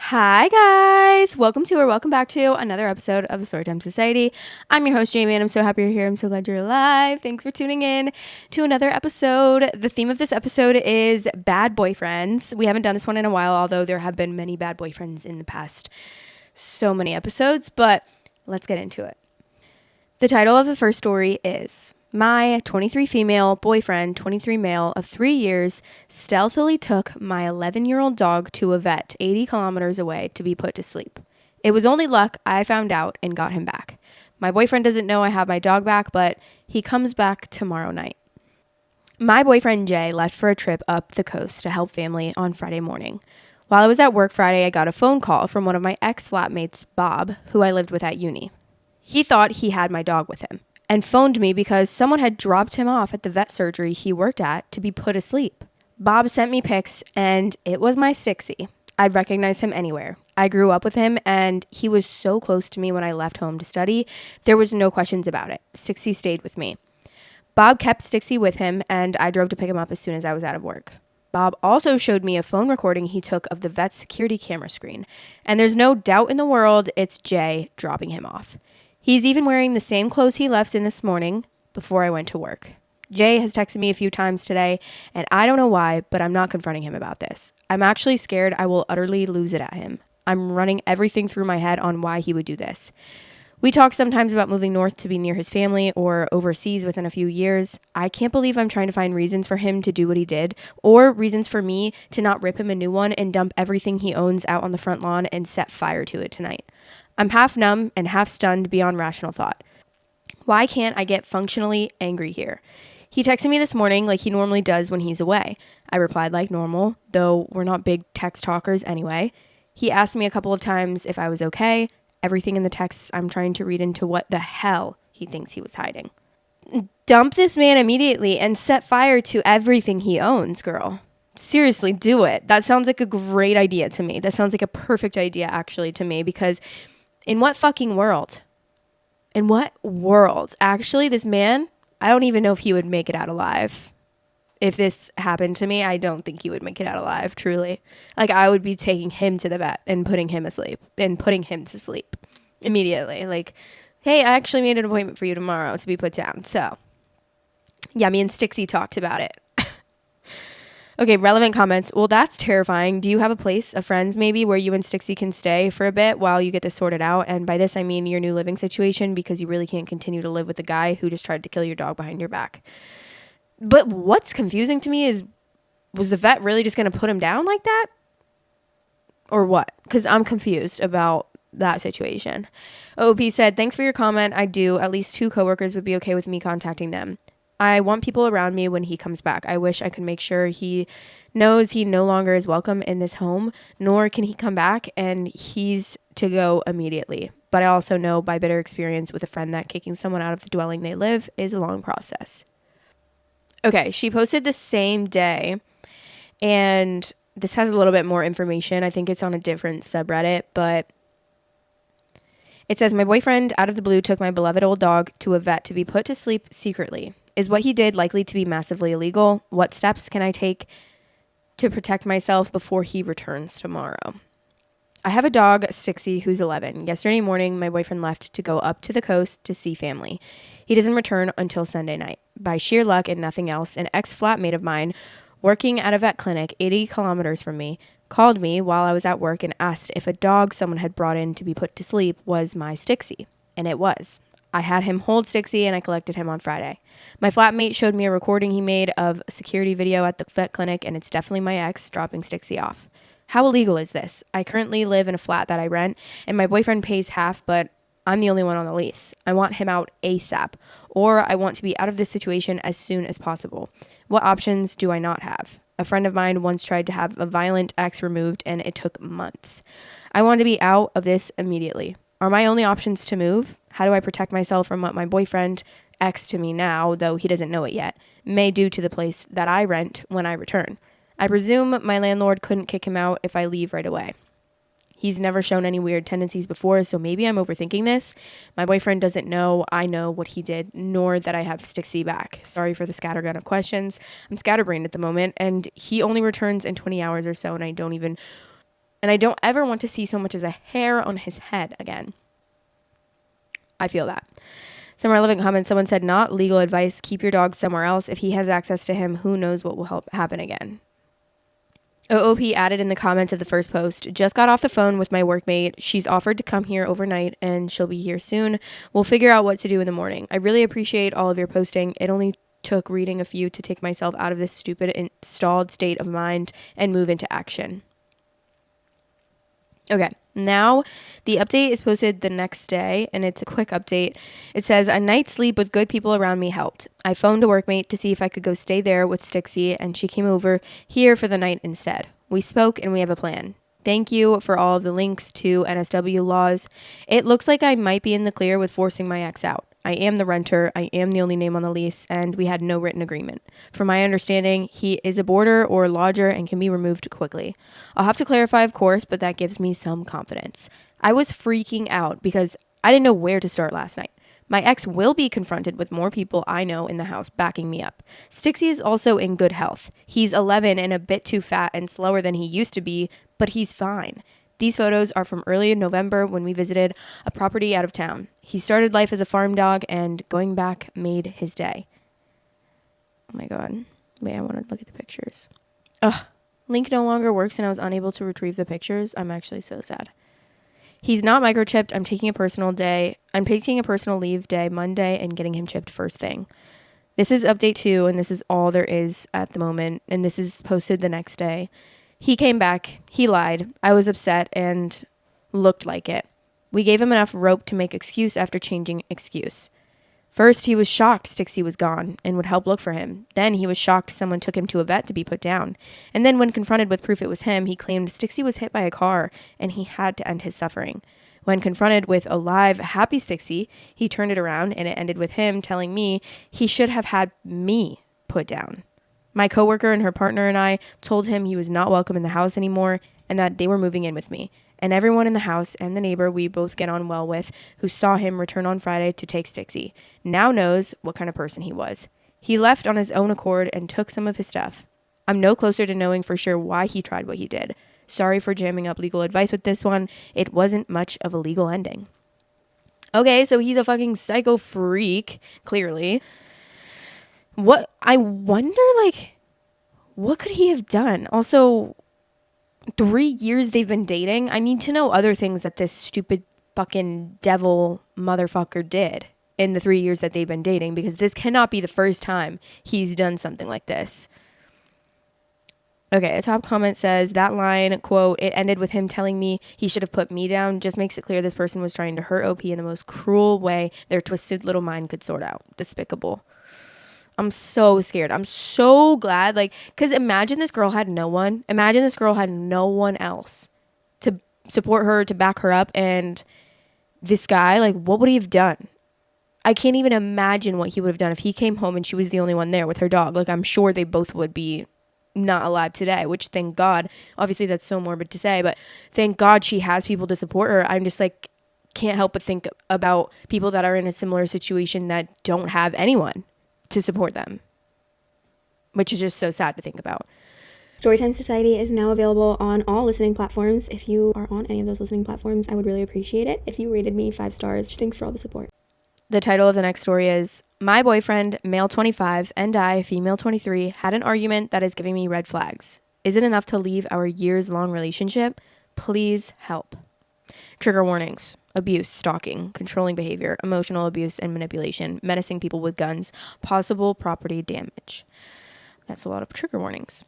Hi guys, welcome back to another episode of Storytime Society. I'm your host Jamie and I'm so happy you're here. I'm so glad you're alive. Thanks for tuning in to another episode. The theme of this episode is bad boyfriends. We haven't done this one in a while, although there have been many bad boyfriends in the past so many episodes, but let's get into it. The title of the first story is my 23 female boyfriend, 23 male of 3 years, stealthily took my 11-year-old dog to a vet 80 kilometers away to be put to sleep. It was only luck I found out and got him back. My boyfriend doesn't know I have my dog back, but he comes back tomorrow night. My boyfriend Jay left for a trip up the coast to help family on Friday morning. While I was at work Friday, I got a phone call from one of my ex-flatmates, Bob, who I lived with at uni. He thought he had my dog with him and phoned me because someone had dropped him off at the vet surgery he worked at to be put asleep. Bob sent me pics and it was my Stixie. I'd recognize him anywhere. I grew up with him and he was so close to me when I left home to study. There was no questions about it. Stixie stayed with me. Bob kept Stixie with him and I drove to pick him up as soon as I was out of work. Bob also showed me a phone recording he took of the vet's security camera screen. And there's no doubt in the world it's Jay dropping him off. He's even wearing the same clothes he left in this morning before I went to work. Jay has texted me a few times today, and I don't know why, but I'm not confronting him about this. I'm actually scared I will utterly lose it at him. I'm running everything through my head on why he would do this. We talk sometimes about moving north to be near his family or overseas within a few years. I can't believe I'm trying to find reasons for him to do what he did, or reasons for me to not rip him a new one and dump everything he owns out on the front lawn and set fire to it tonight. I'm half numb and half stunned beyond rational thought. Why can't I get functionally angry here? He texted me this morning like he normally does when he's away. I replied like normal, though we're not big text talkers anyway. He asked me a couple of times if I was okay. Everything in the texts I'm trying to read into what the hell he thinks he was hiding. Dump this man immediately and set fire to everything he owns, girl. Seriously, do it. That sounds like a great idea to me. That sounds like a perfect idea actually to me because in what fucking world? In what world? Actually, this man, I don't even know if he would make it out alive. If this happened to me, I don't think he would make it out alive, truly. Like, I would be taking him to the vet and putting him asleep and putting him to sleep immediately. Like, hey, I actually made an appointment for you tomorrow to be put down. So, yeah, me and Stixie talked about it. Okay, relevant comments. Well, that's terrifying. Do you have a place of friends maybe where you and Stixie can stay for a bit while you get this sorted out? And by this, I mean your new living situation because you really can't continue to live with the guy who just tried to kill your dog behind your back. But what's confusing to me is, was the vet really just going to put him down like that? Or what? Because I'm confused about that situation. OP said, thanks for your comment. I do. At least 2 coworkers would be okay with me contacting them. I want people around me when he comes back. I wish I could make sure he knows he no longer is welcome in this home, nor can he come back and he's to go immediately. But I also know by bitter experience with a friend that kicking someone out of the dwelling they live is a long process. Okay, she posted the same day, and this has a little bit more information. I think it's on a different subreddit, but it says, my boyfriend out of the blue took my beloved old dog to a vet to be put to sleep secretly. Is what he did likely to be massively illegal? What steps can I take to protect myself before he returns tomorrow? I have a dog, Stixie, who's 11. Yesterday morning, my boyfriend left to go up to the coast to see family. He doesn't return until Sunday night. By sheer luck and nothing else, an ex-flatmate of mine, working at a vet clinic 80 kilometers from me, called me while I was at work and asked if a dog someone had brought in to be put to sleep was my Stixie. And it was. I had him hold Stixie and I collected him on Friday. My flatmate showed me a recording he made of a security video at the vet clinic, and it's definitely my ex dropping Stixie off. How illegal is this? I currently live in a flat that I rent, and my boyfriend pays half, but I'm the only one on the lease. I want him out ASAP, or I want to be out of this situation as soon as possible. What options do I not have? A friend of mine once tried to have a violent ex removed, and it took months. I want to be out of this immediately. Are my only options to move? How do I protect myself from what my boyfriend, ex to me now, though he doesn't know it yet, may do to the place that I rent when I return? I presume my landlord couldn't kick him out if I leave right away. He's never shown any weird tendencies before, so maybe I'm overthinking this. My boyfriend doesn't know I know what he did, nor that I have Stixie back. Sorry for the scattergun of questions. I'm scatterbrained at the moment, and he only returns in 20 hours or so, and And I don't ever want to see so much as a hair on his head again. I feel that. Some relevant comments. Someone said, not legal advice. Keep your dog somewhere else. If he has access to him, who knows what will happen again. OOP added in the comments of the first post, just got off the phone with my workmate. She's offered to come here overnight and she'll be here soon. We'll figure out what to do in the morning. I really appreciate all of your posting. It only took reading a few to take myself out of this stupid installed state of mind and move into action. Okay, now the update is posted the next day, and it's a quick update. It says, a night's sleep with good people around me helped. I phoned a workmate to see if I could go stay there with Stixie, and she came over here for the night instead. We spoke, and we have a plan. Thank you for all of the links to NSW laws. It looks like I might be in the clear with forcing my ex out. I am the renter. I am the only name on the lease, and we had no written agreement. From my understanding, he is a boarder or lodger and can be removed quickly. I'll have to clarify, of course, but that gives me some confidence. I was freaking out because I didn't know where to start last night. My ex will be confronted with more people I know in the house backing me up. Stixie is also in good health. He's 11 and a bit too fat and slower than he used to be, but he's fine. These photos are from early in November when we visited a property out of town. He started life as a farm dog, and going back made his day. Oh my God. Wait, I want to look at the pictures. Ugh. Link no longer works and I was unable to retrieve the pictures. I'm actually so sad. He's not microchipped. I'm taking a personal leave day Monday and getting him chipped first thing. This is update 2, and this is all there is at the moment, and this is posted the next day. He came back. He lied. I was upset and looked like it. We gave him enough rope to make excuse after changing excuse. First, he was shocked Stixie was gone and would help look for him. Then he was shocked someone took him to a vet to be put down. And then when confronted with proof it was him, he claimed Stixie was hit by a car and he had to end his suffering. When confronted with a live, happy Stixie, he turned it around and it ended with him telling me he should have had me put down. My coworker and her partner and I told him he was not welcome in the house anymore and that they were moving in with me. And everyone in the house and the neighbor we both get on well with who saw him return on Friday to take Stixie now knows what kind of person he was. He left on his own accord and took some of his stuff. I'm no closer to knowing for sure why he tried what he did. Sorry for jamming up legal advice with this one. It wasn't much of a legal ending. Okay, so he's a fucking psycho freak, clearly. I wonder, what could he have done? Also, 3 years they've been dating. I need to know other things that this stupid fucking devil motherfucker did in the 3 years that they've been dating, because this cannot be the first time he's done something like this. Okay, a top comment says, that line, quote, it ended with him telling me he should have put me down, just makes it clear this person was trying to hurt OP in the most cruel way their twisted little mind could sort out. Despicable. I'm so scared. I'm so glad, because imagine this girl had no one. Imagine this girl had no one else to support her, to back her up, and this guy, what would he have done? I can't even imagine what he would have done if he came home and she was the only one there with her dog. I'm sure they both would be not alive today, which thank God. Obviously, that's so morbid to say, but thank God she has people to support her. I'm just can't help but think about people that are in a similar situation that don't have anyone to support them, which is just so sad to think about. Storytime Society is now available on all listening platforms. If you are on any of those listening platforms, I would really appreciate it if you rated me 5 stars. Thanks for all the support. The title of the next story is, my boyfriend, male 25, and I, female 23, had an argument that is giving me red flags. Is it enough to leave our years-long relationship? Please help. Trigger warnings: abuse, stalking, controlling behavior, emotional abuse and manipulation, menacing people with guns, possible property damage. That's a lot of trigger warnings.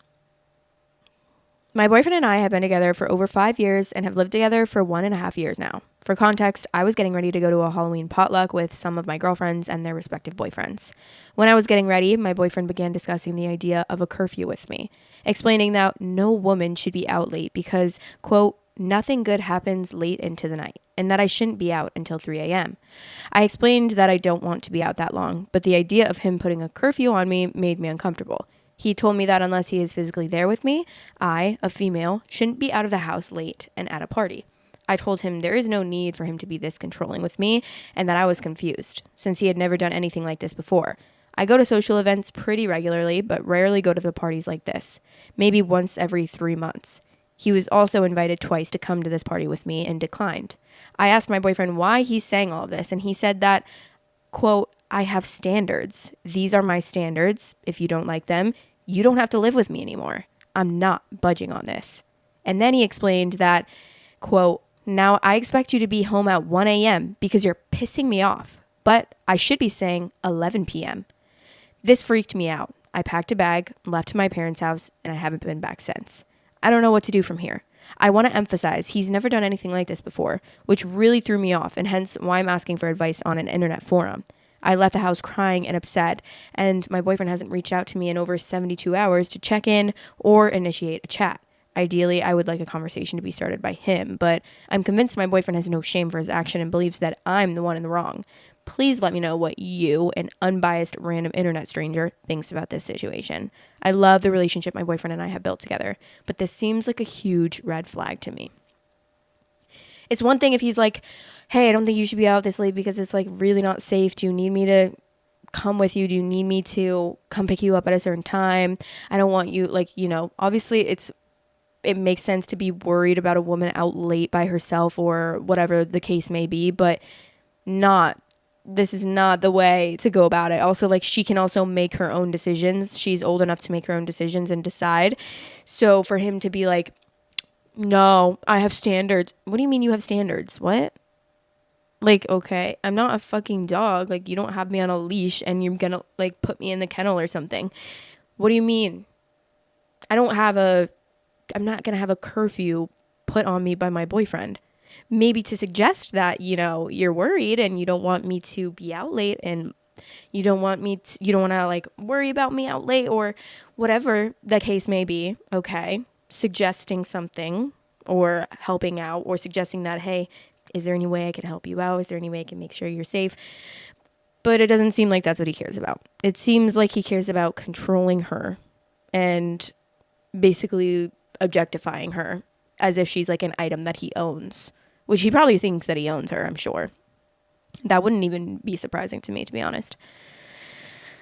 My boyfriend and I have been together for over 5 years and have lived together for 1.5 years now. For context, I was getting ready to go to a Halloween potluck with some of my girlfriends and their respective boyfriends. When I was getting ready, my boyfriend began discussing the idea of a curfew with me, explaining that no woman should be out late because, quote, nothing good happens late into the night, and that I shouldn't be out until 3 a.m. I explained that I don't want to be out that long, but the idea of him putting a curfew on me made me uncomfortable. He told me that unless he is physically there with me, I, a female, shouldn't be out of the house late and at a party. I told him there is no need for him to be this controlling with me and that I was confused, since he had never done anything like this before. I go to social events pretty regularly, but rarely go to the parties like this, maybe once every 3 months. He was also invited twice to come to this party with me and declined. I asked my boyfriend why he's saying all of this, and he said that, quote, I have standards. These are my standards. If you don't like them, you don't have to live with me anymore. I'm not budging on this. And then he explained that, quote, now I expect you to be home at 1 a.m. because you're pissing me off, but I should be saying 11 p.m. This freaked me out. I packed a bag, left to my parents' house, and I haven't been back since. I don't know what to do from here. I want to emphasize he's never done anything like this before, which really threw me off, and hence why I'm asking for advice on an internet forum. I left the house crying and upset, and my boyfriend hasn't reached out to me in over 72 hours to check in or initiate a chat. Ideally, I would like a conversation to be started by him, but I'm convinced my boyfriend has no shame for his action and believes that I'm the one in the wrong. Please let me know what you, an unbiased random internet stranger, thinks about this situation. I love the relationship my boyfriend and I have built together, but this seems like a huge red flag to me. It's one thing if he's like, hey, I don't think you should be out this late because it's like really not safe. Do you need me to come with you? Do you need me to come pick you up at a certain time? I don't want you, like, obviously it makes sense to be worried about a woman out late by herself or whatever the case may be, but this is not the way to go about it. Also, like, she can also make her own decisions. She's old enough to make her own decisions and decide. So for him to be like, no, I have standards. What do you mean you have standards? What? Like, okay, I'm not a fucking dog. Like, you don't have me on a leash and you're gonna, like, put me in the kennel or something. What do you mean? I'm not gonna have a curfew put on me by my boyfriend. Maybe to suggest that, you're worried and you don't want me to be out late and you don't want to like worry about me out late or whatever the case may be. Okay. Suggesting something or helping out or suggesting that, hey, is there any way I can help you out? Is there any way I can make sure you're safe? But it doesn't seem like that's what he cares about. It seems like he cares about controlling her and basically objectifying her as if she's like an item that he owns, which he probably thinks that he owns her, I'm sure. That wouldn't even be surprising to me, to be honest.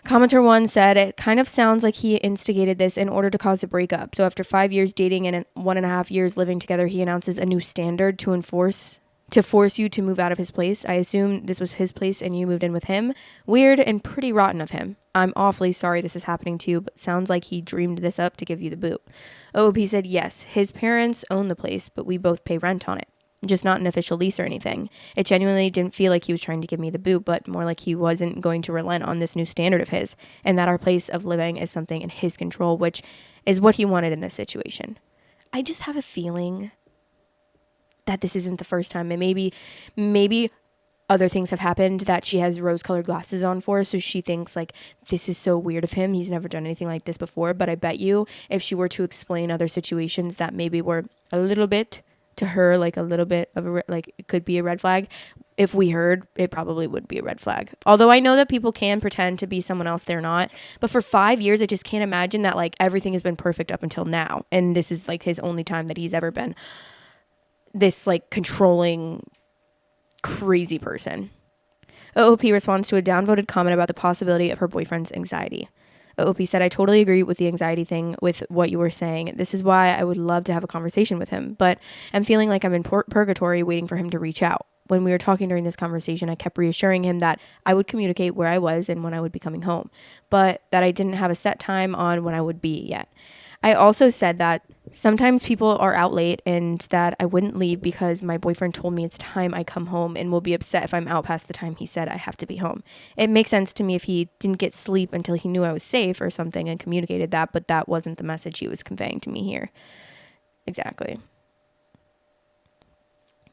Commenter 1 said, it kind of sounds like he instigated this in order to cause a breakup. So after 5 years dating and 1.5 years living together, he announces a new standard to force you to move out of his place. I assume this was his place and you moved in with him. Weird and pretty rotten of him. I'm awfully sorry this is happening to you, but sounds like he dreamed this up to give you the boot. OOP said, yes, his parents own the place, but we both pay rent on it. Just not an official lease or anything. It genuinely didn't feel like he was trying to give me the boot, but more like he wasn't going to relent on this new standard of his, and that our place of living is something in his control, which is what he wanted in this situation. I just have a feeling that this isn't the first time, and maybe other things have happened that she has rose-colored glasses on for, so she thinks like, this is so weird of him, he's never done anything like this before. But I bet you if she were to explain other situations that maybe were a little bit to her, like a little bit of like it could be a red flag, if we heard, it probably would be a red flag. Although I know that people can pretend to be someone else they're not, but for 5 years I just can't imagine that like everything has been perfect up until now, and this is like his only time that he's ever been this like controlling crazy person. OOP responds to a downvoted comment about the possibility of her boyfriend's anxiety. OOP said, I totally agree with the anxiety thing with what you were saying. This is why I would love to have a conversation with him, but I'm feeling like I'm in purgatory waiting for him to reach out. When we were talking during this conversation, I kept reassuring him that I would communicate where I was and when I would be coming home, but that I didn't have a set time on when I would be yet. I also said that sometimes people are out late and that I wouldn't leave because my boyfriend told me it's time I come home and will be upset if I'm out past the time he said I have to be home. It makes sense to me if he didn't get sleep until he knew I was safe or something and communicated that, but that wasn't the message he was conveying to me here. Exactly.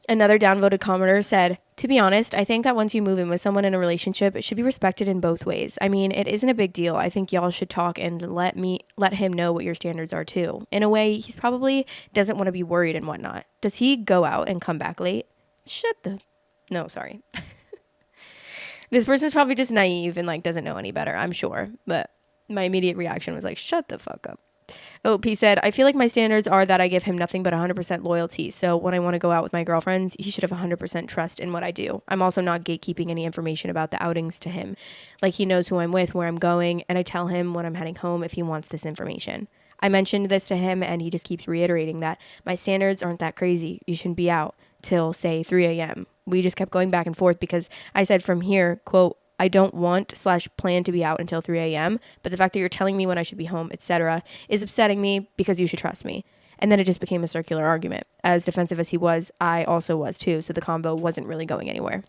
Another downvoted commenter said, to be honest, I think that once you move in with someone in a relationship, it should be respected in both ways. I mean, it isn't a big deal. I think y'all should talk and let him know what your standards are too. In a way, he's probably doesn't want to be worried and whatnot. Does he go out and come back late? No, sorry. This person's probably just naive and like doesn't know any better, I'm sure. But my immediate reaction was like, shut the fuck up. OP said, I feel like my standards are that I give him nothing but 100% loyalty. So when I want to go out with my girlfriends, he should have 100% trust in what I do. I'm also not gatekeeping any information about the outings to him. Like he knows who I'm with, where I'm going, and I tell him when I'm heading home if he wants this information. I mentioned this to him and he just keeps reiterating that my standards aren't that crazy. You shouldn't be out till, say, 3 a.m. We just kept going back and forth because I said from here, quote, I don't want/plan to be out until 3 a.m., but the fact that you're telling me when I should be home, etc., is upsetting me because you should trust me. And then it just became a circular argument. As defensive as he was, I also was too, so the convo wasn't really going anywhere.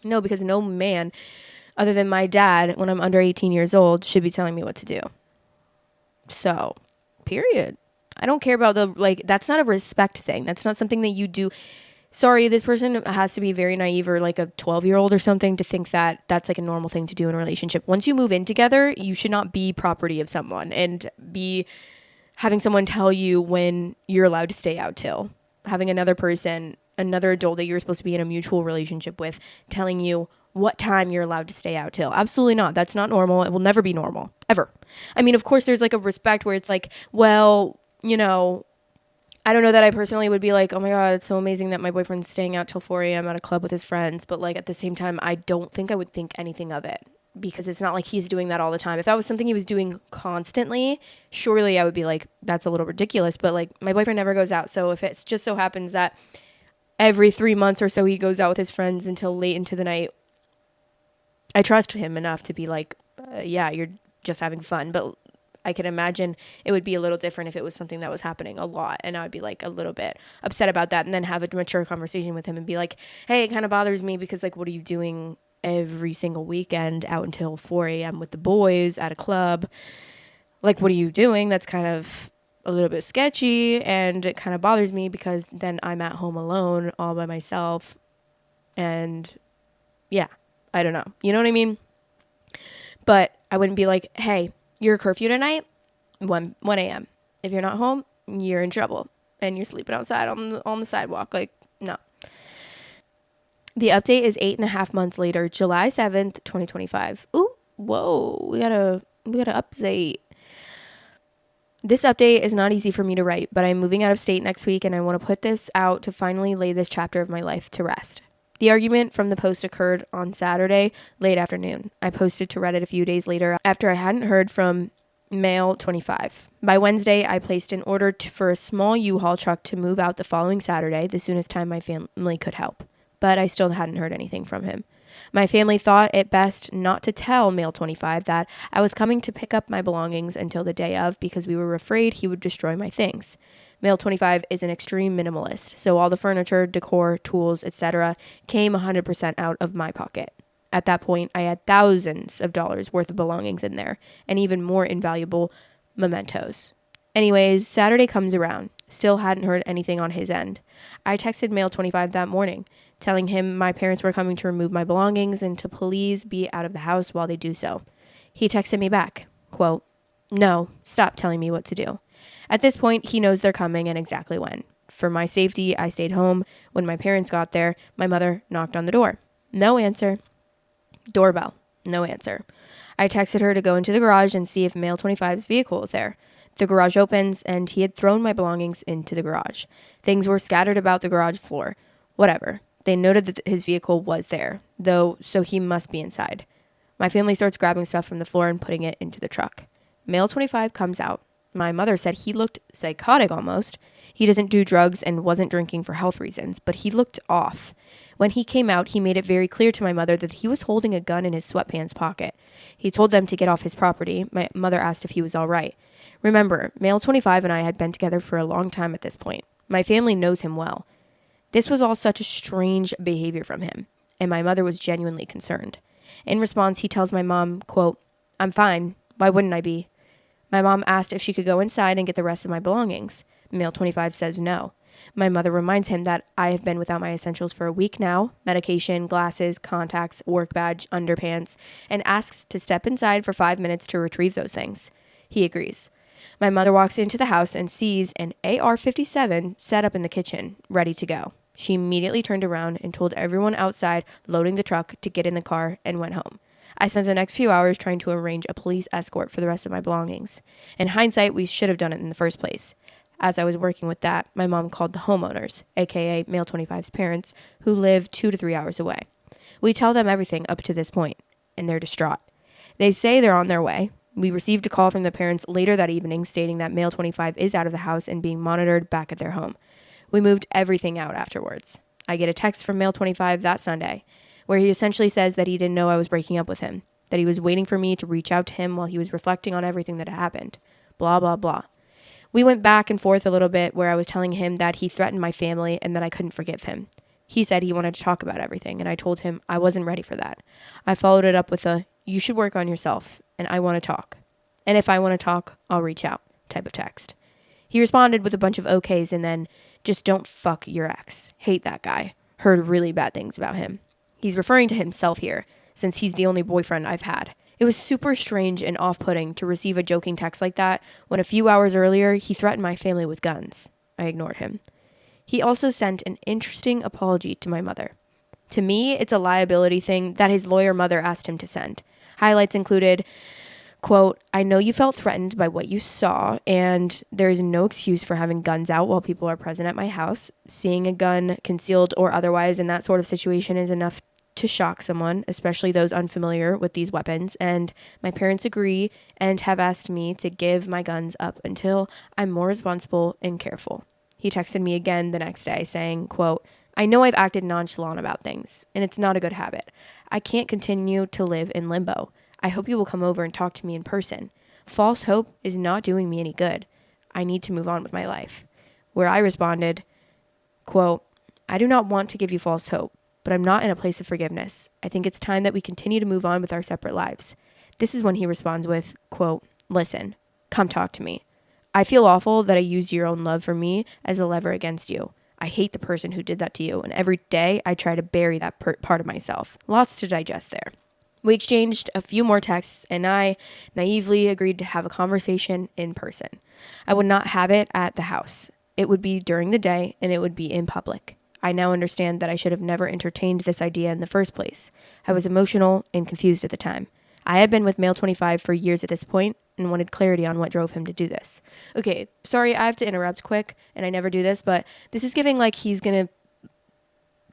No, because no man other than my dad, when I'm under 18 years old, should be telling me what to do. So, period. I don't care about that's not a respect thing. That's not something that you do. Sorry, this person has to be very naive or like a 12-year-old or something to think that that's like a normal thing to do in a relationship. Once you move in together, you should not be property of someone and be having someone tell you when you're allowed to stay out till. Having another person, another adult that you're supposed to be in a mutual relationship with, telling you what time you're allowed to stay out till. Absolutely not. That's not normal. It will never be normal. Ever. I mean, of course, there's like a respect where it's like, well, I don't know that I personally would be like, oh my God, it's so amazing that my boyfriend's staying out till 4 a.m. at a club with his friends. But like at the same time, I don't think I would think anything of it because it's not like he's doing that all the time. If that was something he was doing constantly, surely I would be like, that's a little ridiculous. But like my boyfriend never goes out. So if it's just so happens that every 3 months or so he goes out with his friends until late into the night, I trust him enough to be like, yeah, you're just having fun. But I can imagine it would be a little different if it was something that was happening a lot. And I would be like a little bit upset about that and then have a mature conversation with him and be like, hey, it kind of bothers me because like, what are you doing every single weekend out until 4 a.m. with the boys at a club? Like, what are you doing? That's kind of a little bit sketchy. And it kind of bothers me because then I'm at home alone all by myself. And yeah, I don't know. You know what I mean? But I wouldn't be like, hey, your curfew tonight, 1 a.m. If you're not home, you're in trouble. And you're sleeping outside on the sidewalk. Like, no. The update is 8.5 months later, July 7th, 2025. Ooh, whoa. We gotta update. This update is not easy for me to write, but I'm moving out of state next week and I want to put this out to finally lay this chapter of my life to rest. The argument from the post occurred on Saturday, late afternoon. I posted to Reddit a few days later after I hadn't heard from male 25. By Wednesday, I placed an order for a small U-Haul truck to move out the following Saturday, the soonest time my family could help. But I still hadn't heard anything from him. My family thought it best not to tell male 25 that I was coming to pick up my belongings until the day of because we were afraid he would destroy my things. Male 25 is an extreme minimalist, so all the furniture, decor, tools, etc. came 100% out of my pocket. At that point, I had thousands of dollars worth of belongings in there, and even more invaluable mementos. Anyways, Saturday comes around. Still hadn't heard anything on his end. I texted male 25 that morning, telling him my parents were coming to remove my belongings and to please be out of the house while they do so. He texted me back, quote, no, stop telling me what to do. At this point, he knows they're coming and exactly when. For my safety, I stayed home. When my parents got there, my mother knocked on the door. No answer. Doorbell. No answer. I texted her to go into the garage and see if male 25's vehicle was there. The garage opens and he had thrown my belongings into the garage. Things were scattered about the garage floor. Whatever. They noted that his vehicle was there, though, so he must be inside. My family starts grabbing stuff from the floor and putting it into the truck. Male 25 comes out. My mother said he looked psychotic almost. He doesn't do drugs and wasn't drinking for health reasons, but he looked off. When he came out, he made it very clear to my mother that he was holding a gun in his sweatpants pocket. He told them to get off his property. My mother asked if he was all right. Remember, male 25 and I had been together for a long time at this point. My family knows him well. This was all such a strange behavior from him, and my mother was genuinely concerned. In response, he tells my mom, quote, I'm fine. Why wouldn't I be? My mom asked if she could go inside and get the rest of my belongings. Male 25 says no. My mother reminds him that I have been without my essentials for a week now, medication, glasses, contacts, work badge, underpants, and asks to step inside for 5 minutes to retrieve those things. He agrees. My mother walks into the house and sees an AR-57 set up in the kitchen, ready to go. She immediately turned around and told everyone outside loading the truck to get in the car and went home. I spent the next few hours trying to arrange a police escort for the rest of my belongings. In hindsight, we should have done it in the first place. As I was working with that, my mom called the homeowners, aka male 25's parents, who live 2 to 3 hours away. We tell them everything up to this point, and they're distraught. They say they're on their way, We received a call from the parents later that evening stating that male 25 is out of the house and being monitored back at their home. We moved everything out afterwards. I get a text from male 25 that Sunday where he essentially says that he didn't know I was breaking up with him, that he was waiting for me to reach out to him while he was reflecting on everything that had happened. Blah, blah, blah. We went back and forth a little bit where I was telling him that he threatened my family and that I couldn't forgive him. He said he wanted to talk about everything, and I told him I wasn't ready for that. I followed it up with a, you should work on yourself, and I want to talk. And if I want to talk, I'll reach out type of text. He responded with a bunch of okays and then, just don't fuck your ex. Hate that guy. Heard really bad things about him. He's referring to himself here, since he's the only boyfriend I've had. It was super strange and off-putting to receive a joking text like that when a few hours earlier he threatened my family with guns. I ignored him. He also sent an interesting apology to my mother. To me, it's a liability thing that his lawyer mother asked him to send. Highlights included, quote, I know you felt threatened by what you saw, and there is no excuse for having guns out while people are present at my house. Seeing a gun, concealed or otherwise, in that sort of situation is enough to shock someone, especially those unfamiliar with these weapons, and my parents agree and have asked me to give my guns up until I'm more responsible and careful. He texted me again the next day saying, quote, I know I've acted nonchalant about things, and it's not a good habit. I can't continue to live in limbo. I hope you will come over and talk to me in person. False hope is not doing me any good. I need to move on with my life. Where I responded, quote, I do not want to give you false hope, but I'm not in a place of forgiveness. I think it's time that we continue to move on with our separate lives. This is when he responds with, quote, listen, come talk to me. I feel awful that I used your own love for me as a lever against you. I hate the person who did that to you, and every day I try to bury that part of myself. Lots to digest there. We exchanged a few more texts, and I naively agreed to have a conversation in person. I would not have it at the house. It would be during the day, and it would be in public. I now understand that I should have never entertained this idea in the first place. I was emotional and confused at the time. I had been with male 25 for years at this point and wanted clarity on what drove him to do this. Okay, sorry, I have to interrupt quick, and I never do this, but this is giving like he's gonna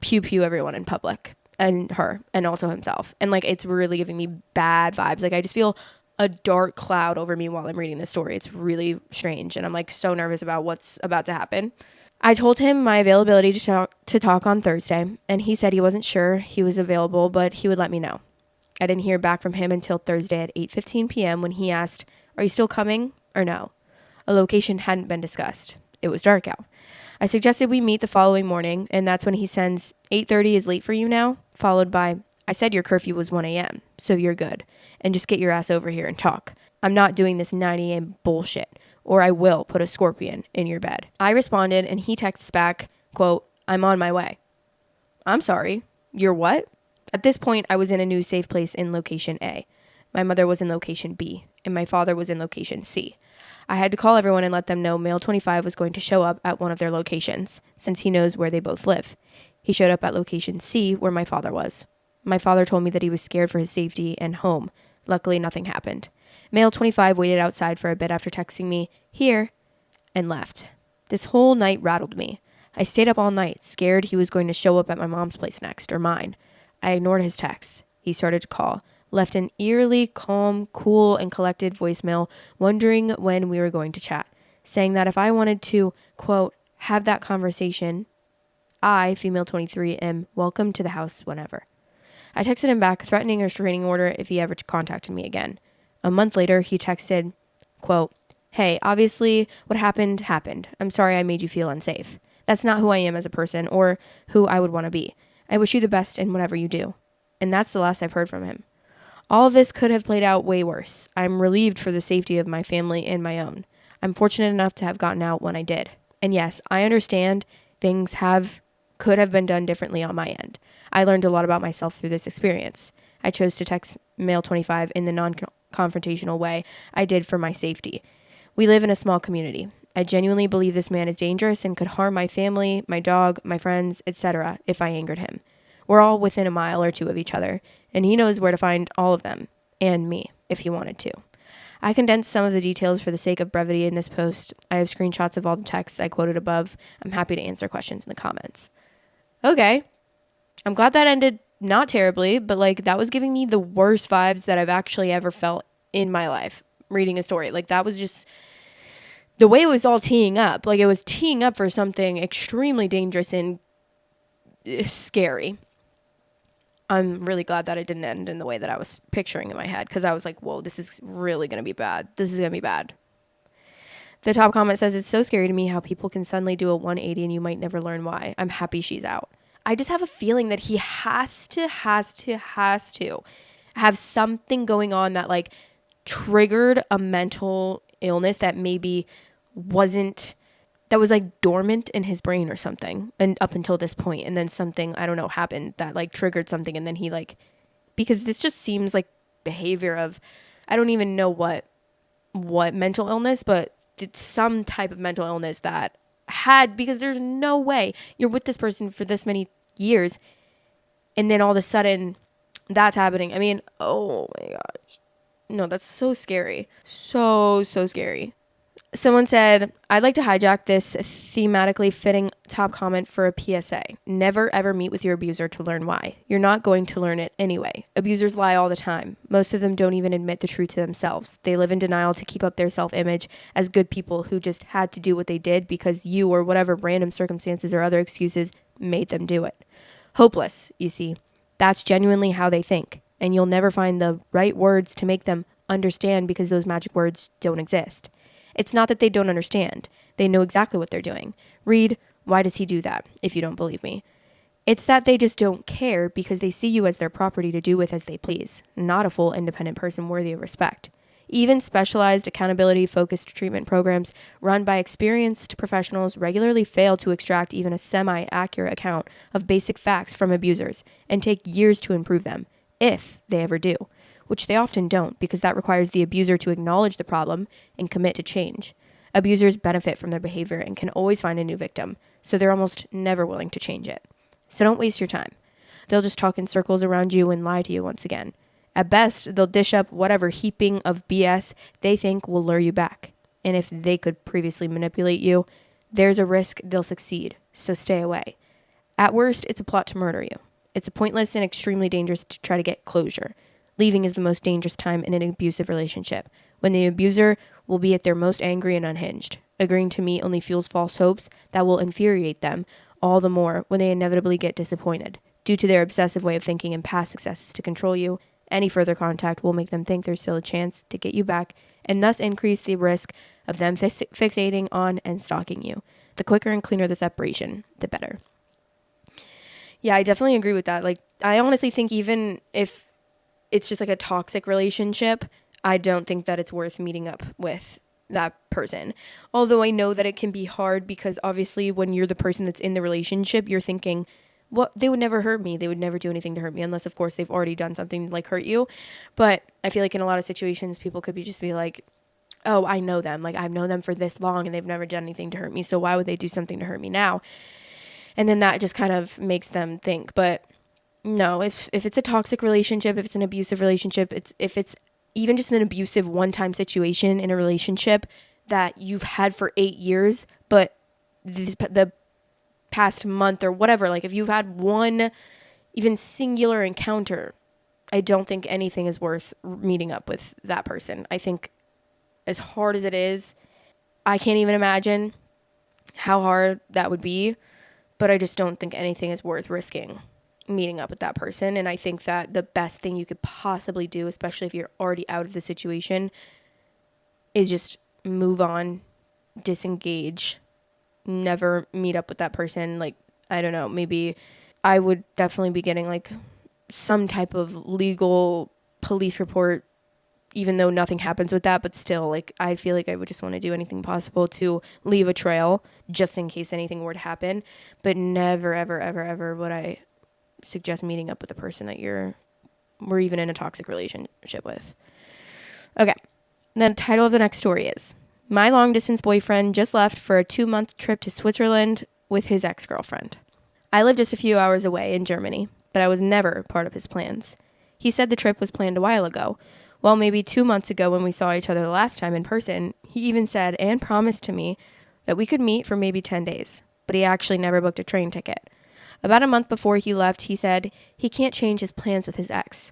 pew everyone in public, and her, and also himself. And like, it's really giving me bad vibes. Like, I just feel a dark cloud over me while I'm reading this story. It's really strange, and I'm like so nervous about what's about to happen. I told him my availability to talk on Thursday, and he said he wasn't sure he was available, but he would let me know. I didn't hear back from him until Thursday at 8:15 p.m. when he asked, are you still coming or no? A location hadn't been discussed. It was dark out. I suggested we meet the following morning, and that's when he sends, 8:30 is late for you now, followed by, I said your curfew was 1 a.m., so you're good, and just get your ass over here and talk. I'm not doing this 9 a.m. bullshit, or I will put a scorpion in your bed. I responded, and he texts back, quote, I'm on my way. I'm sorry, you're what? At this point, I was in a new safe place in location A. My mother was in location B, and my father was in location C. I had to call everyone and let them know male 25 was going to show up at one of their locations, since he knows where they both live. He showed up at location C, where my father was. My father told me that he was scared for his safety and home. Luckily, nothing happened. Male 25 waited outside for a bit after texting me, here, and left. This whole night rattled me. I stayed up all night, scared he was going to show up at my mom's place next, or mine. I ignored his texts. He started to call, left an eerily calm, cool, and collected voicemail, wondering when we were going to chat, saying that if I wanted to, quote, have that conversation, I, female 23, am welcome to the house whenever. I texted him back, threatening a restraining order if he ever contacted me again. A month later, he texted, quote, hey, obviously what happened, happened. I'm sorry I made you feel unsafe. That's not who I am as a person or who I would want to be. I wish you the best in whatever you do. And that's the last I've heard from him. All of this could have played out way worse. I'm relieved for the safety of my family and my own. I'm fortunate enough to have gotten out when I did. And yes, I understand things could have been done differently on my end. I learned a lot about myself through this experience. I chose to text male 25 in the non-confrontational way I did for my safety. We live in a small community. I genuinely believe this man is dangerous and could harm my family, my dog, my friends, etc. if I angered him. We're all within a mile or two of each other, and he knows where to find all of them, and me, if he wanted to. I condensed some of the details for the sake of brevity in this post. I have screenshots of all the texts I quoted above. I'm happy to answer questions in the comments. Okay. I'm glad that ended not terribly, but like that was giving me the worst vibes that I've actually ever felt in my life. reading a story. Like, that was just the way it was all teeing up. Like, it was teeing up for something extremely dangerous and scary. I'm really glad that it didn't end in the way that I was picturing in my head, because I was like, whoa, this is really going to be bad. This is going to be bad. The top comment says, it's so scary to me how people can suddenly do a 180 and you might never learn why. I'm happy she's out. I just have a feeling that he has to have something going on that like triggered a mental illness that maybe that was like dormant in his brain or something, and up until this point, and then something, I don't know, happened that like triggered something, and then he like, because this just seems like behavior of, I don't even know what mental illness, but it's some type of mental illness that because there's no way you're with this person for this many years and then all of a sudden that's happening. I mean, oh my gosh. No, that's so scary. So scary. Someone said, I'd like to hijack this thematically fitting top comment for a PSA. Never ever meet with your abuser to learn why. You're not going to learn it anyway. Abusers lie all the time. Most of them don't even admit the truth to themselves. They live in denial to keep up their self-image as good people who just had to do what they did because you or whatever random circumstances or other excuses made them do it. Hopeless, you see. That's genuinely how they think. And you'll never find the right words to make them understand because those magic words don't exist. It's not that they don't understand. They know exactly what they're doing. Read, Why Does He Do That, if you don't believe me. It's that they just don't care because they see you as their property to do with as they please, not a full independent person worthy of respect. Even specialized accountability-focused treatment programs run by experienced professionals regularly fail to extract even a semi-accurate account of basic facts from abusers and take years to improve them, if they ever do, which they often don't because that requires the abuser to acknowledge the problem and commit to change. Abusers benefit from their behavior and can always find a new victim, so they're almost never willing to change it. So don't waste your time. They'll just talk in circles around you and lie to you once again. At best, they'll dish up whatever heaping of BS they think will lure you back. And if they could previously manipulate you, there's a risk they'll succeed, so stay away. At worst, it's a plot to murder you. It's pointless and extremely dangerous to try to get closure. Leaving is the most dangerous time in an abusive relationship, when the abuser will be at their most angry and unhinged. Agreeing to meet only fuels false hopes that will infuriate them all the more when they inevitably get disappointed. Due to their obsessive way of thinking and past successes to control you, any further contact will make them think there's still a chance to get you back and thus increase the risk of them fixating on and stalking you. The quicker and cleaner the separation, the better. Yeah, I definitely agree with that. Like, I honestly think even if it's just like a toxic relationship, I don't think that it's worth meeting up with that person. Although I know that it can be hard because obviously when you're the person that's in the relationship, you're thinking, well, they would never hurt me. They would never do anything to hurt me unless, of course, they've already done something to like hurt you. But I feel like in a lot of situations, people could just be like, oh, I know them. Like, I've known them for this long and they've never done anything to hurt me. So why would they do something to hurt me now? And then that just kind of makes them think. But no, if it's a toxic relationship, if it's an abusive relationship, if it's even just an abusive one-time situation in a relationship that you've had for 8 years, but the past month or whatever, like if you've had one even singular encounter, I don't think anything is worth meeting up with that person. I think as hard as it is, I can't even imagine how hard that would be, but I just don't think anything is worth risking meeting up with that person. And I think that the best thing you could possibly do, especially if you're already out of the situation, is just move on, disengage, never meet up with that person. Like, I don't know, maybe I would definitely be getting like some type of legal police report, even though nothing happens with that, but still, like, I feel like I would just want to do anything possible to leave a trail just in case anything were to happen. But never, ever, ever, ever would I suggest meeting up with the person that we're even in a toxic relationship with. Okay. The title of the next story is, my long distance boyfriend just left for a 2-month trip to Switzerland with his ex-girlfriend. I live just a few hours away in Germany, but I was never part of his plans. He said the trip was planned a while ago. Well, maybe 2 months ago when we saw each other the last time in person, he even said and promised to me that we could meet for maybe 10 days, but he actually never booked a train ticket. About a month before he left, he said he can't change his plans with his ex.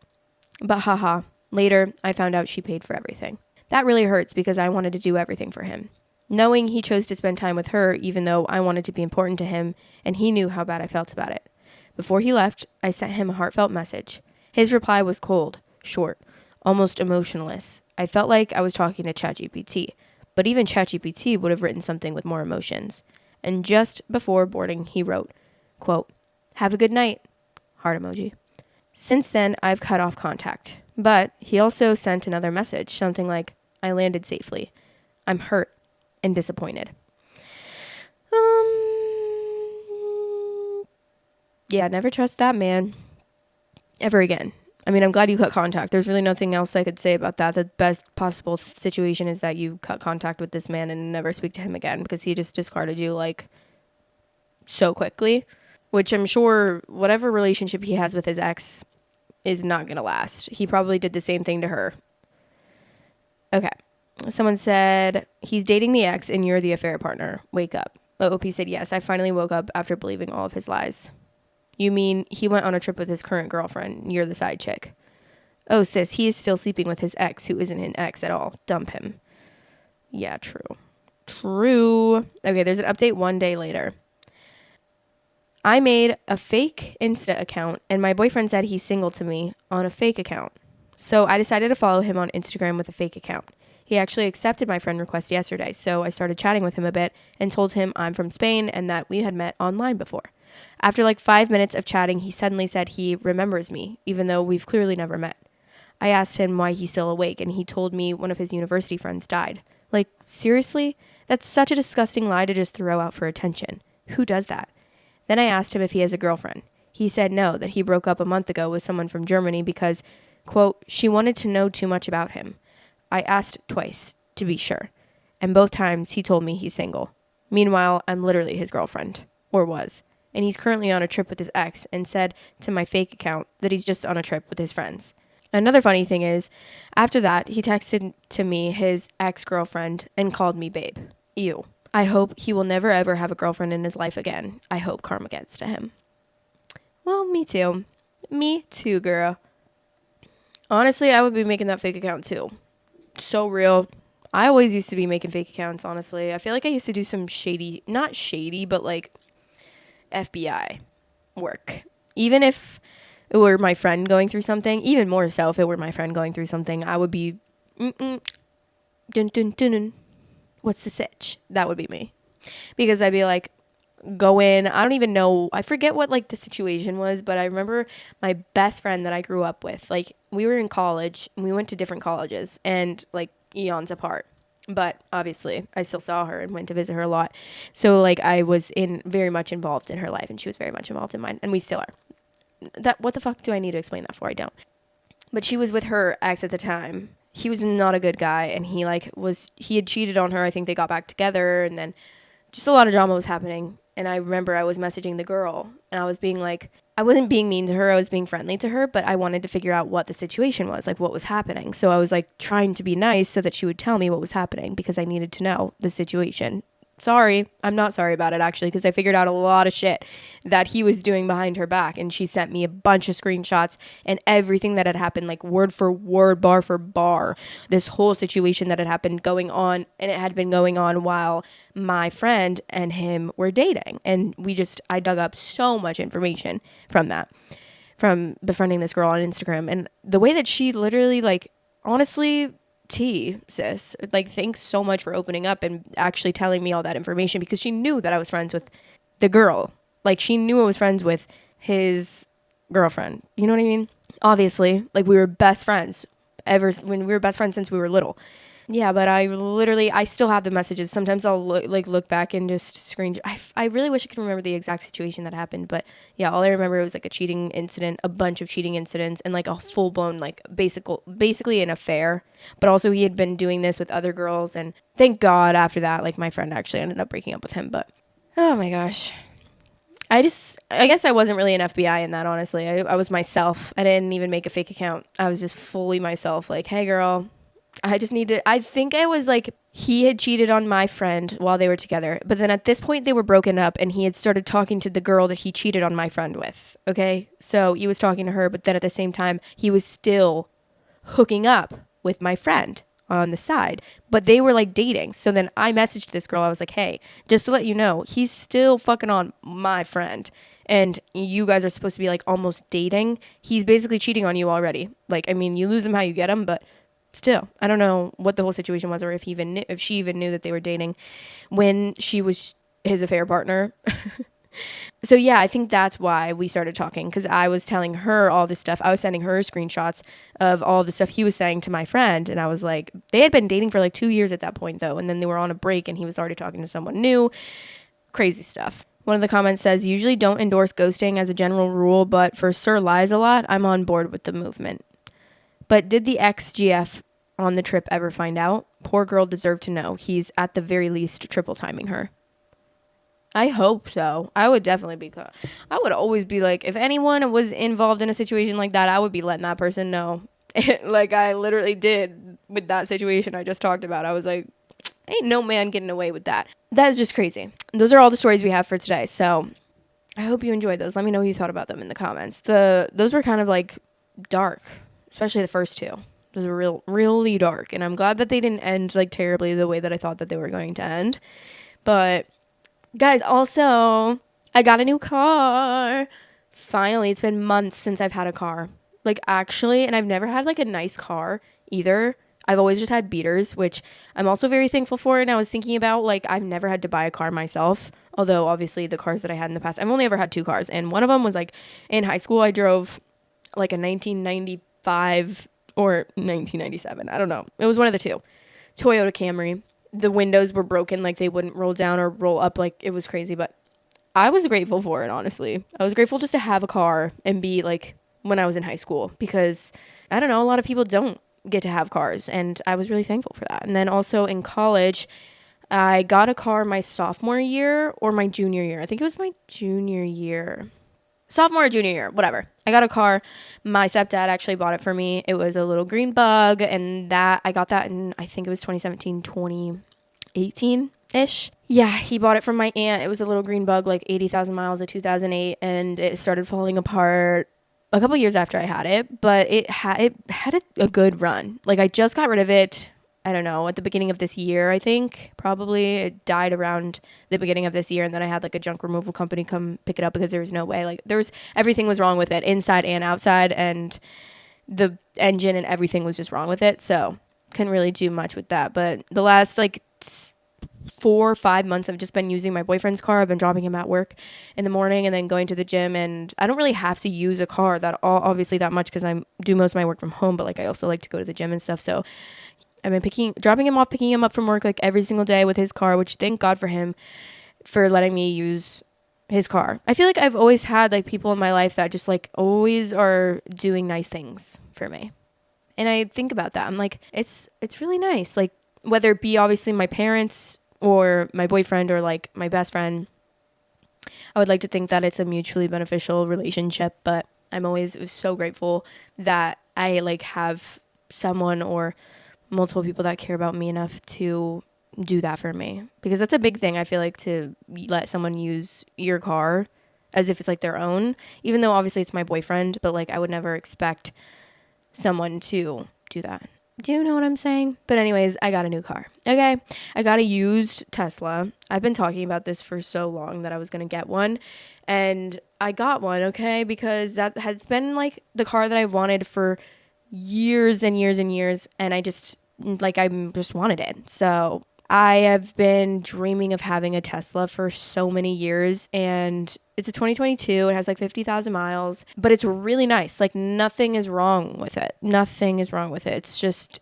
But haha, later I found out she paid for everything. That really hurts because I wanted to do everything for him. Knowing he chose to spend time with her even though I wanted to be important to him, and he knew how bad I felt about it. Before he left, I sent him a heartfelt message. His reply was cold, short, almost emotionless. I felt like I was talking to ChatGPT, but even ChatGPT would have written something with more emotions. And just before boarding, he wrote, quote, "Have a good night," heart emoji. Since then, I've cut off contact. But he also sent another message, something like, "I landed safely. I'm hurt and disappointed." Yeah, never trust that man ever again. I mean, I'm glad you cut contact. There's really nothing else I could say about that. The best possible situation is that you cut contact with this man and never speak to him again, because he just discarded you like so quickly, which I'm sure whatever relationship he has with his ex is not going to last. He probably did the same thing to her. Okay. Someone said, "He's dating the ex and you're the affair partner. Wake up." OP said, "Yes, I finally woke up after believing all of his lies." You mean he went on a trip with his current girlfriend? You're the side chick. Oh, sis, he is still sleeping with his ex, who isn't an ex at all. Dump him. Yeah, true. True. Okay, there's an update 1 day later. I made a fake Insta account, and my boyfriend said he's single to me on a fake account. So I decided to follow him on Instagram with a fake account. He actually accepted my friend request yesterday, so I started chatting with him a bit and told him I'm from Spain and that we had met online before. After like 5 minutes of chatting, he suddenly said he remembers me, even though we've clearly never met. I asked him why he's still awake, and he told me one of his university friends died. Like, seriously? That's such a disgusting lie to just throw out for attention. Who does that? Then I asked him if he has a girlfriend. He said no, that he broke up a month ago with someone from Germany because, quote, she wanted to know too much about him. I asked twice, to be sure, and both times he told me he's single. Meanwhile, I'm literally his girlfriend, or was, and he's currently on a trip with his ex and said to my fake account that he's just on a trip with his friends. Another funny thing is, after that, he texted to me his ex-girlfriend and called me babe. Ew. I hope he will never ever have a girlfriend in his life again. I hope karma gets to him. Well, me too. Me too, girl. Honestly, I would be making that fake account too. So real. I always used to be making fake accounts, honestly. I feel like I used to do some shady, not shady, but like FBI work. Even if it were my friend going through something, even more so if it were my friend going through something, I would be, dun dun dun dun. What's the sitch? That would be me. Because I'd be like, go in. I don't even know. I forget what like the situation was, but I remember my best friend that I grew up with. Like, we were in college and we went to different colleges and like eons apart. But obviously I still saw her and went to visit her a lot. So like I was very much involved in her life and she was very much involved in mine, and we still are. What the fuck do I need to explain that for? I don't. But she was with her ex at the time. He was not a good guy, and he had cheated on her. I think they got back together, and then just a lot of drama was happening. And I remember I was messaging the girl, and I was being like, I wasn't being mean to her, I was being friendly to her, but I wanted to figure out what the situation was, like what was happening. So I was like trying to be nice so that she would tell me what was happening, because I needed to know the situation. Sorry, I'm not sorry about it actually, because I figured out a lot of shit that he was doing behind her back, and she sent me a bunch of screenshots and everything that had happened, like word for word, bar for bar, this whole situation that had happened going on, and it had been going on while my friend and him were dating. And I dug up so much information from that, from befriending this girl on Instagram, and the way that she literally, like, honestly, sis, like, thanks so much for opening up and actually telling me all that information, because she knew that I was friends with the girl. Like, she knew I was friends with his girlfriend. You know what I mean? Obviously, like, we were best friends we were best friends since we were little. Yeah, but I still have the messages. Sometimes I'll look back and just screen. I really wish I could remember the exact situation that happened, but yeah, all I remember was like a cheating incident, a bunch of cheating incidents, and like a full blown like basically an affair. But also he had been doing this with other girls, and thank God after that, like, my friend actually ended up breaking up with him. But oh my gosh. I guess I wasn't really an FBI in that, honestly. I was myself. I didn't even make a fake account. I was just fully myself. Like, hey girl, I think I was like, he had cheated on my friend while they were together. But then at this point they were broken up, and he had started talking to the girl that he cheated on my friend with. Okay. So he was talking to her, but then at the same time he was still hooking up with my friend on the side, but they were like dating. So then I messaged this girl. I was like, hey, just to let you know, he's still fucking on my friend. And you guys are supposed to be like almost dating. He's basically cheating on you already. Like, I mean, you lose him how you get him, but still, I don't know what the whole situation was, or if she even knew that they were dating when she was his affair partner. So yeah, I think that's why we started talking, because I was telling her all this stuff. I was sending her screenshots of all the stuff he was saying to my friend, and I was like, they had been dating for like 2 years at that point though, and then they were on a break and he was already talking to someone new. Crazy stuff. One of the comments says, usually don't endorse ghosting as a general rule, but for Sir Lies a Lot, I'm on board with the movement. But did the ex-GF on the trip ever find out? Poor girl deserved to know. He's at the very least triple timing her. I hope so. I would definitely be. I would always be like, if anyone was involved in a situation like that, I would be letting that person know. Like I literally did with that situation I just talked about. I was like, ain't no man getting away with that. That is just crazy. Those are all the stories we have for today. So I hope you enjoyed those. Let me know what you thought about them in the comments. Those were kind of like dark, especially the first two. Those were really dark. And I'm glad that they didn't end like terribly the way that I thought that they were going to end. But guys, also, I got a new car. Finally, it's been months since I've had a car. Like, actually, and I've never had, like, a nice car either. I've always just had beaters, which I'm also very thankful for. And I was thinking about, like, I've never had to buy a car myself. Although, obviously, the cars that I had in the past, I've only ever had 2 cars. And one of them was, like, in high school, I drove, like, a 1995 or 1997. I don't know. It was one of the two. Toyota Camry. The windows were broken, like they wouldn't roll down or roll up, like it was crazy, but I was grateful for it, honestly. I was grateful just to have a car and be like when I was in high school, because I don't know, a lot of people don't get to have cars, and I was really thankful for that. And then also in college, I got a car my sophomore year or my junior year. I think it was my junior year. Sophomore or junior year, whatever. I got a car. My stepdad actually bought it for me. It was a little green Bug, and I got that in, I think it was 2017, 2018-ish. Yeah, he bought it from my aunt. It was a little green Bug, like 80,000 miles, a 2008, and it started falling apart a couple years after I had it, but it had a good run. Like, I just got rid of it, I don't know, at the beginning of this year, I think. Probably it died around the beginning of this year, and then I had like a junk removal company come pick it up because there was no way. Like, everything was wrong with it, inside and outside, and the engine and everything was just wrong with it. So couldn't really do much with that. But the last like 4 or 5 months, I've just been using my boyfriend's car. I've been dropping him at work in the morning and then going to the gym, and I don't really have to use a car obviously that much because I do most of my work from home, but like I also like to go to the gym and stuff. So I've been dropping him off, picking him up from work like every single day with his car, which thank God for him for letting me use his car. I feel like I've always had like people in my life that just like always are doing nice things for me. And I think about that. I'm like, it's really nice. Like, whether it be obviously my parents or my boyfriend or like my best friend, I would like to think that it's a mutually beneficial relationship, but I'm always so grateful that I like have someone or multiple people that care about me enough to do that for me, because that's a big thing. I feel like, to let someone use your car as if it's like their own, even though obviously it's my boyfriend, but like I would never expect someone to do that. Do you know what I'm saying? But anyways, I got a new car. Okay. I got a used Tesla. I've been talking about this for so long that I was going to get one, and I got one. Okay. Because that has been like the car that I've wanted for years and years and years. And I just wanted it. So I have been dreaming of having a Tesla for so many years, and it's a 2022. It has like 50,000 miles, but it's really nice. Like, nothing is wrong with it. Nothing is wrong with it. It's just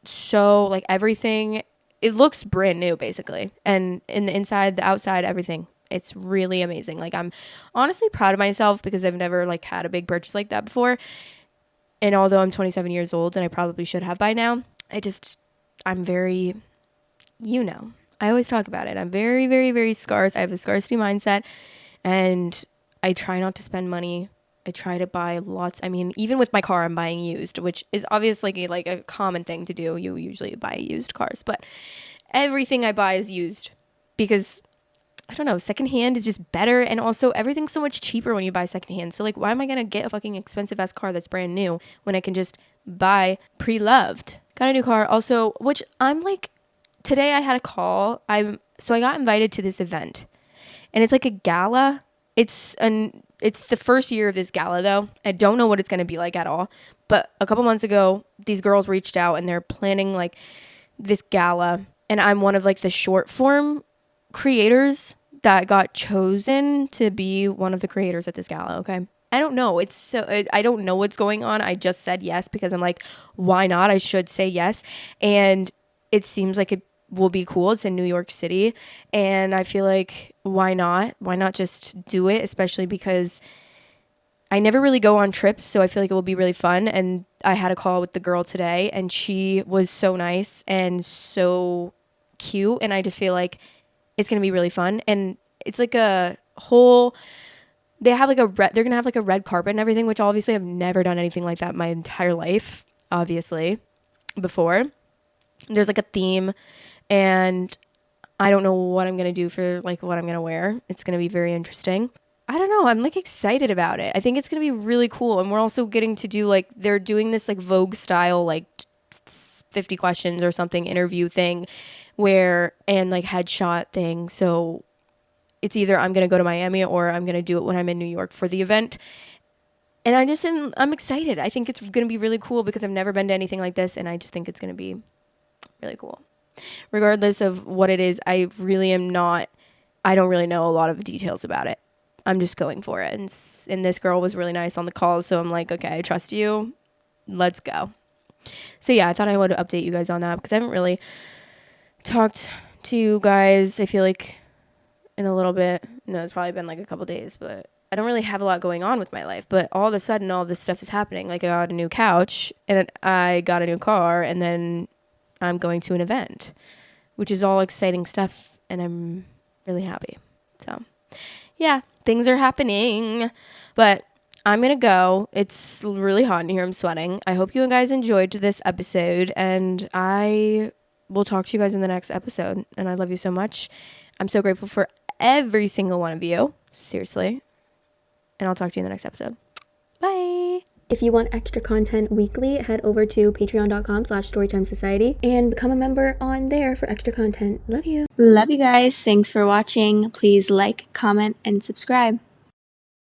so like everything, it looks brand new basically. And in the inside, the outside, everything. It's really amazing. Like, I'm honestly proud of myself because I've never like had a big purchase like that before. And although I'm 27 years old and I probably should have by now, I'm very, I always talk about it. I'm very, very, very scarce. I have a scarcity mindset, and I try not to spend money. I try to buy lots. I mean, even with my car, I'm buying used, which is obviously like a common thing to do. You usually buy used cars, but everything I buy is used because, I don't know, secondhand is just better. And also everything's so much cheaper when you buy secondhand. So like, why am I going to get a fucking expensive ass car that's brand new when I can just buy pre-loved? Got a new car. Also, which I'm like, today I had a call. So I got invited to this event, and it's like a gala. It's the first year of this gala though. I don't know what it's going to be like at all. But a couple months ago, these girls reached out and they're planning like this gala, and I'm one of like the short form creators that got chosen to be one of the creators at this gala. Okay. I don't know. I don't know what's going on. I just said yes because I'm like, why not? I should say yes. And it seems like it will be cool. It's in New York City. And I feel like, why not? Why not just do it? Especially because I never really go on trips. So I feel like it will be really fun. And I had a call with the girl today and she was so nice and so cute. And I just feel like it's going to be really fun. And it's like a whole, they're going to have like a red carpet and everything, which obviously I've never done anything like that my entire life, obviously, before. There's like a theme and I don't know what I'm going to do for like what I'm going to wear. It's going to be very interesting. I don't know. I'm like excited about it. I think it's going to be really cool. And we're also getting to do like, they're doing this like Vogue style, like 50 questions or something interview thing and like headshot thing. So it's either I'm going to go to Miami or I'm going to do it when I'm in New York for the event. And I'm excited. I think it's going to be really cool because I've never been to anything like this. And I just think it's going to be really cool. Regardless of what it is, I don't really know a lot of details about it. I'm just going for it. And this girl was really nice on the call. So I'm like, okay, I trust you. Let's go. So yeah, I thought I would update you guys on that because I haven't really talked to you guys. I feel like in a little bit. No, it's probably been like a couple days, but I don't really have a lot going on with my life. But all of a sudden, all this stuff is happening. Like I got a new couch and I got a new car and then I'm going to an event, which is all exciting stuff. And I'm really happy. So yeah, things are happening, but I'm going to go. It's really hot in here. I'm sweating. I hope you guys enjoyed this episode and I will talk to you guys in the next episode. And I love you so much. I'm so grateful for every single one of you. Seriously. And I'll talk to you in the next episode. Bye. If you want extra content weekly, head over to patreon.com/storytimesociety and become a member on there for extra content. Love you. Love you guys. Thanks for watching. Please like, comment, and subscribe.